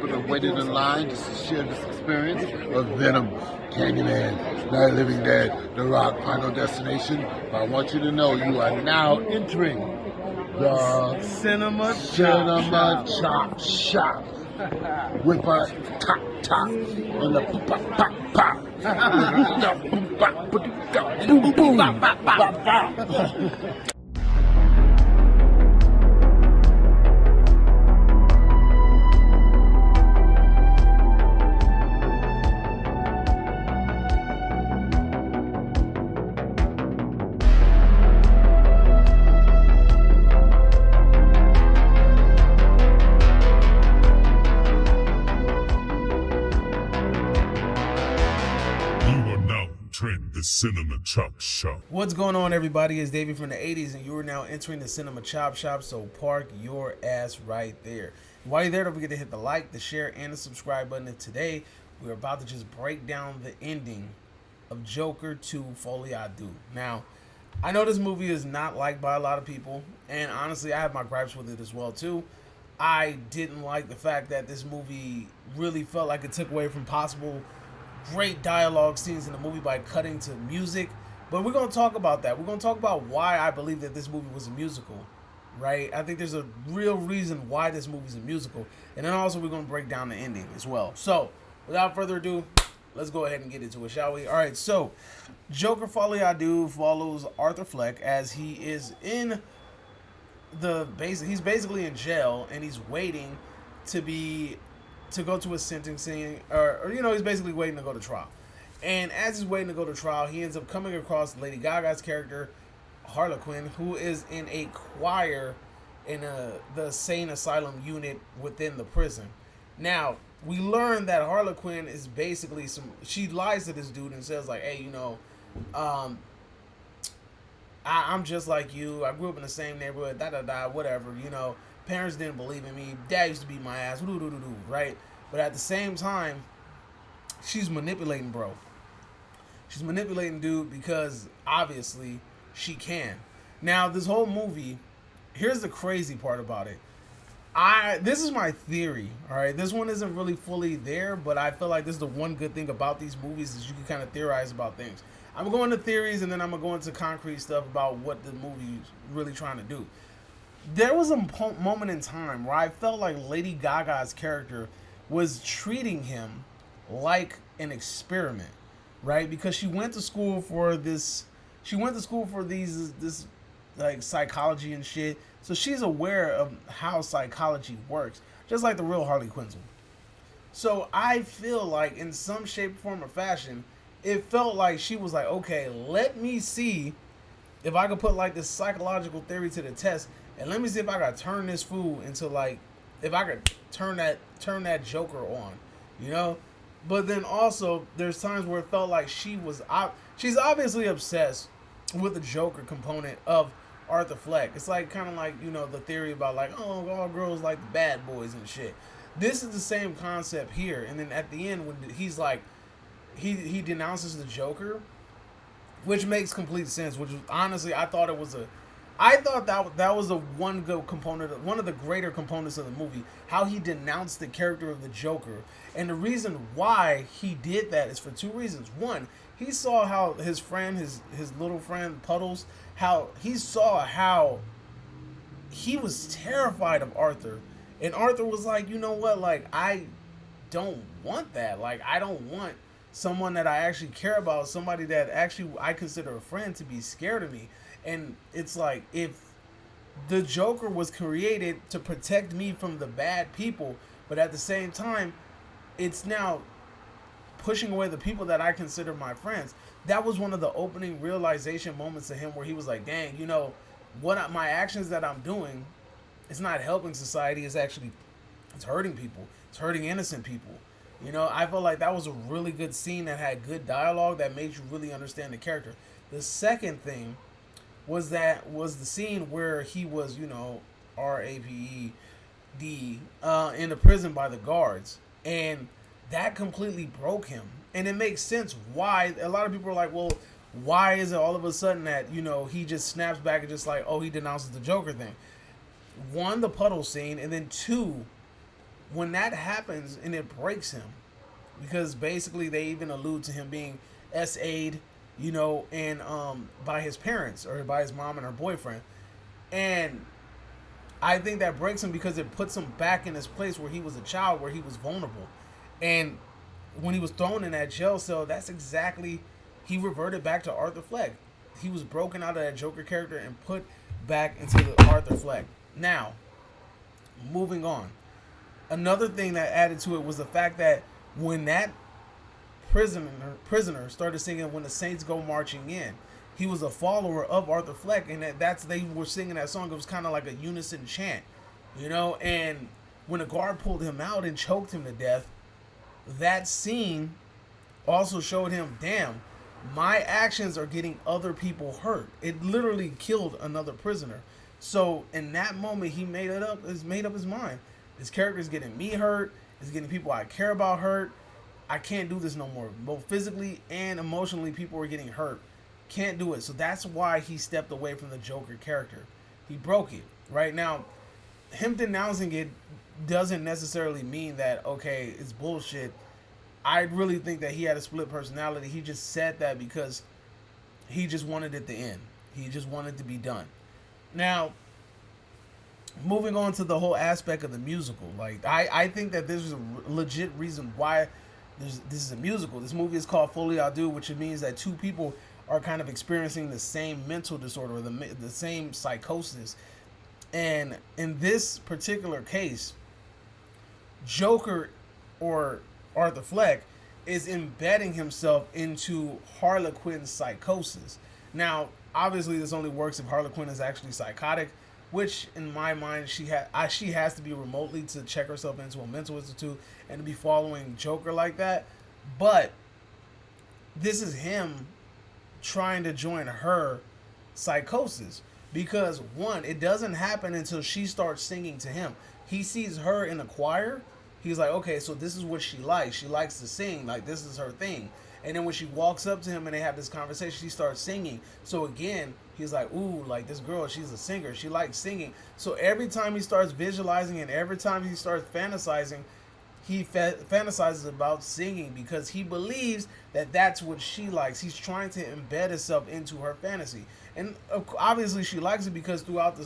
people that waited in line just to share this experience of Venom, Candyman, Night of the Living Dead, The Rock, Final Destination. But I want you to know you are now entering the Cinema Chop Shop with a top and the pop. Boom, boom, bop. The Cinema Chop Shop. What's going on, everybody? It's David from the 80s, and you are now entering the Cinema Chop Shop, so park your ass right there. While you're there, don't forget to hit the like, the share, and the subscribe button. And today, we're about to just break down the ending of Joker 2 Folie. Now, I know this movie is not liked by a lot of people, and honestly, I have my gripes with it as well, too. I didn't like the fact that this movie really felt like it took away from possible great dialogue scenes in the movie by cutting to music, but we're going to talk about that. We're going to talk about why I believe that this movie was a musical, right? I think there's a real reason why this movie's a musical, and then also we're going to break down the ending as well. So, without further ado, let's go ahead and get into it, shall we? All right, so Joker Folie follows Arthur Fleck as he is in he's basically in jail, and he's waiting to go to a sentencing, or he's basically waiting to go to trial. And as he's waiting to go to trial, he ends up coming across Lady Gaga's character, Harley Quinn, who is in a choir in the sane asylum unit within the prison. Now, we learn that Harley Quinn is basically she lies to this dude and says like, hey, I'm just like you. I grew up in the same neighborhood, whatever, Parents didn't believe in me. Dad used to beat my ass, right? But at the same time, she's manipulating bro. She's manipulating dude because obviously she can. Now, this whole movie, here's the crazy part about it. This is my theory, all right? This one isn't really fully there, but I feel like this is the one good thing about these movies is you can kind of theorize about things. I'm going to theories, and then I'm going to go into concrete stuff about what the movie is really trying to do. There was a moment in time where I felt like Lady Gaga's character was treating him like an experiment, right? Because she went to school for this like psychology and shit. So she's aware of how psychology works, just like the real Harley Quinn. So I feel like in some shape, form, or fashion, it felt like she was like, okay, let me see if I could put like this psychological theory to the test. And let me see if I could turn this fool into if I could turn that Joker on, But then also, there's times where it felt like she's obviously obsessed with the Joker component of Arthur Fleck. It's like kind of like, the theory about like, oh, all girls like the bad boys and shit. This is the same concept here. And then at the end, when he's like, he denounces the Joker, which makes complete sense. Which honestly, I thought that was one of the greater components of the movie. How he denounced the character of the Joker, and the reason why he did that is for two reasons. One, he saw how his little friend Puddles, how he was terrified of Arthur, and Arthur was like, you know what, like I don't want that. Like I don't want someone that I actually care about, somebody that actually I consider a friend, to be scared of me. And it's like, if the Joker was created to protect me from the bad people, but at the same time, it's now pushing away the people that I consider my friends. That was one of the opening realization moments of him where he was like, dang, my actions that I'm doing, it's not helping society. It's hurting people. It's hurting innocent people. I felt like that was a really good scene that had good dialogue that made you really understand the character. The second thing was the scene where he was, RAPED, in the prison by the guards, and that completely broke him. And it makes sense why a lot of people are like, well, why is it all of a sudden that, he just snaps back and just like, oh, he denounces the Joker thing. One, the puddle scene, and then two, when that happens and it breaks him, because basically they even allude to him being SA'd, and by his parents or by his mom and her boyfriend. And I think that breaks him because it puts him back in his place where he was a child, where he was vulnerable. And when he was thrown in that jail cell, that's exactly, he reverted back to Arthur Fleck. He was broken out of that Joker character and put back into the Arthur Fleck. Now, moving on. Another thing that added to it was the fact that when that prisoner started singing "When the Saints Go Marching In," he was a follower of Arthur Fleck, and they were singing that song. It was kind of like a unison chant, And when a guard pulled him out and choked him to death, that scene also showed him, damn, my actions are getting other people hurt. It literally killed another prisoner. So in that moment, he made up his mind. This character is getting me hurt. It's getting people I care about hurt. I can't do this no more. Both physically and emotionally, people are getting hurt. Can't do it. So that's why he stepped away from the Joker character. He broke it. Right now, him denouncing it doesn't necessarily mean that, okay, it's bullshit. I really think that he had a split personality. He just said that because he just wanted it to end. He just wanted to be done. Now, moving on to the whole aspect of the musical, like I think that there's a legit reason why this is a musical. This movie is called Folie, which means that two people are kind of experiencing the same mental disorder, or the same psychosis. And in this particular case, Joker, or Arthur Fleck, is embedding himself into Harley Quinn's psychosis. Now, obviously, this only works if Harley Quinn is actually psychotic, which, in my mind, she has to be remotely to check herself into a mental institute and to be following Joker like that. But this is him trying to join her psychosis, because one, it doesn't happen until she starts singing to him. He sees her in a choir. He's like, okay, so this is what she likes. She likes to sing. Like, this is her thing. And then when she walks up to him and they have this conversation, she starts singing. So again, he's like, ooh, like this girl, she's a singer. She likes singing. So every time he starts visualizing and every time he starts fantasizing, he fantasizes about singing because he believes that that's what she likes. He's trying to embed himself into her fantasy. And obviously she likes it because throughout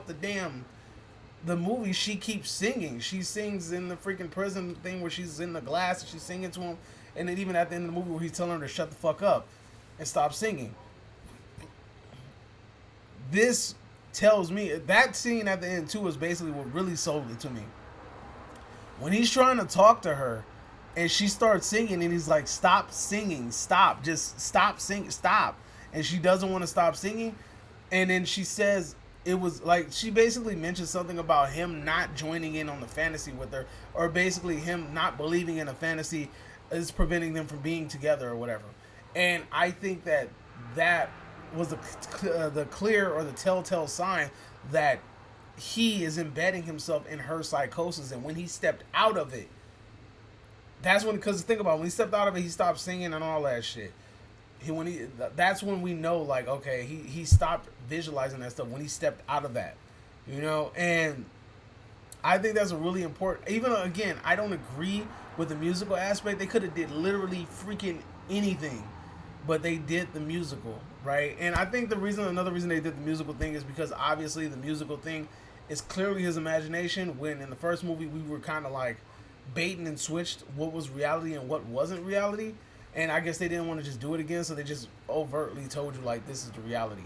the movie, she keeps singing. She sings in the freaking prison thing where she's in the glass and she's singing to him. And then even at the end of the movie where he's telling her to shut the fuck up and stop singing. This tells me, that scene at the end too is basically what really sold it to me. When he's trying to talk to her and she starts singing and he's like, stop singing, stop, just stop singing, stop. And she doesn't want to stop singing. And then she says, it was like, she basically mentioned something about him not joining in on the fantasy with her, or basically him not believing in a fantasy is preventing them from being together or whatever. And I think that was the clear or the telltale sign that he is embedding himself in her psychosis. And when he stepped out of it, that's when, because think about it, when he stepped out of it, he stopped singing and all that shit. That's when we know, like, okay, he stopped visualizing that stuff when he stepped out of that, and I think that's a really important, even again, I don't agree with the musical aspect. They could have did literally freaking anything, but they did the musical, right? And I think another reason they did the musical thing is because obviously the musical thing is clearly his imagination, when in the first movie we were kind of like baiting and switched what was reality and what wasn't reality. And I guess they didn't want to just do it again, so they just overtly told you, like, this is the reality.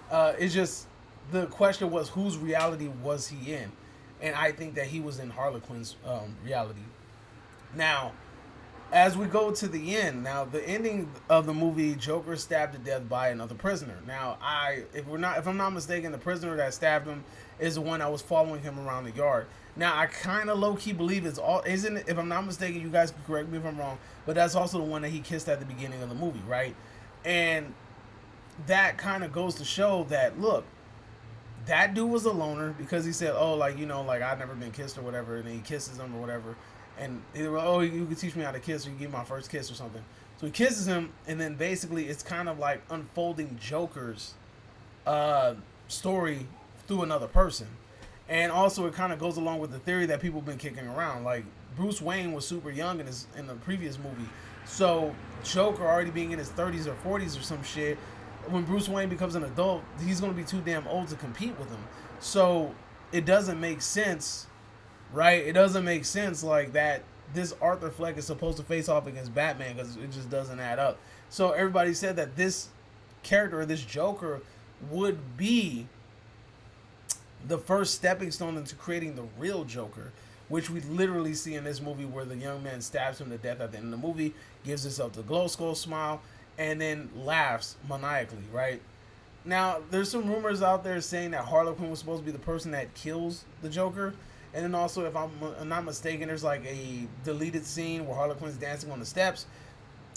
It's just, the question was, whose reality was he in? And I think that he was in Harley Quinn's reality. Now, as we go to the end, the ending of the movie, Joker stabbed to death by another prisoner. Now, if I'm not mistaken, the prisoner that stabbed him is the one that was following him around the yard. Now, I kind of low-key believe isn't it, if I'm not mistaken, you guys can correct me if I'm wrong, but that's also the one that he kissed at the beginning of the movie, right? And that kind of goes to show that, look, that dude was a loner because he said, oh, like, like, I've never been kissed or whatever, and then he kisses him or whatever, and they were, oh, you can teach me how to kiss, or you can give me my first kiss or something. So he kisses him, and then basically it's kind of like unfolding Joker's story through another person. And also, it kind of goes along with the theory that people have been kicking around. Like, Bruce Wayne was super young in the previous movie. So, Joker already being in his 30s or 40s or some shit, when Bruce Wayne becomes an adult, he's going to be too damn old to compete with him. So, it doesn't make sense, right? It doesn't make sense, like, that this Arthur Fleck is supposed to face off against Batman, because it just doesn't add up. So, everybody said that this character, this Joker, would be the first stepping stone into creating the real Joker, which we literally see in this movie, where the young man stabs him to death at the end of the movie, gives himself the glow skull smile, and then laughs maniacally, right? Now, there's some rumors out there saying that Harley Quinn was supposed to be the person that kills the Joker. And then also, if I'm not mistaken, there's like a deleted scene where Harley Quinn's dancing on the steps,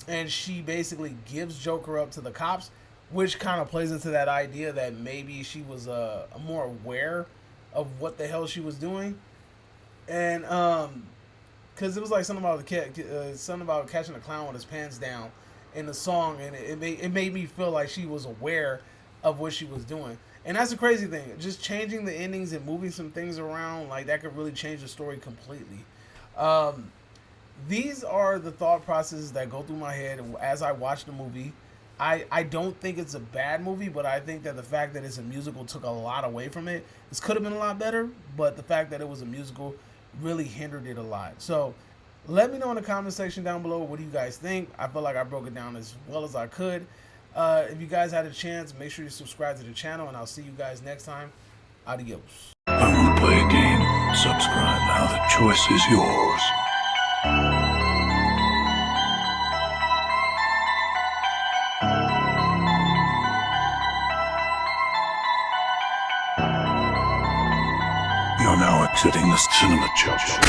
and she basically gives Joker up to the cops, which kind of plays into that idea that maybe she was more aware of what the hell she was doing. And because it was like something about catching a clown with his pants down in the song, and it made me feel like she was aware of what she was doing. And that's the crazy thing, just changing the endings and moving some things around, like, that could really change the story completely. These are the thought processes that go through my head as I watch the movie. I don't think it's a bad movie, but I think that the fact that it's a musical took a lot away from it. This could have been a lot better, but the fact that it was a musical really hindered it a lot. So let me know in the comment section down below, what do you guys think? I feel like I broke it down as well as I could. If you guys had a chance, make sure you subscribe to the channel, and I'll see you guys next time. Adios. I want to play a game. Subscribe now. The choice is yours. You're now exiting the cinema chop shop.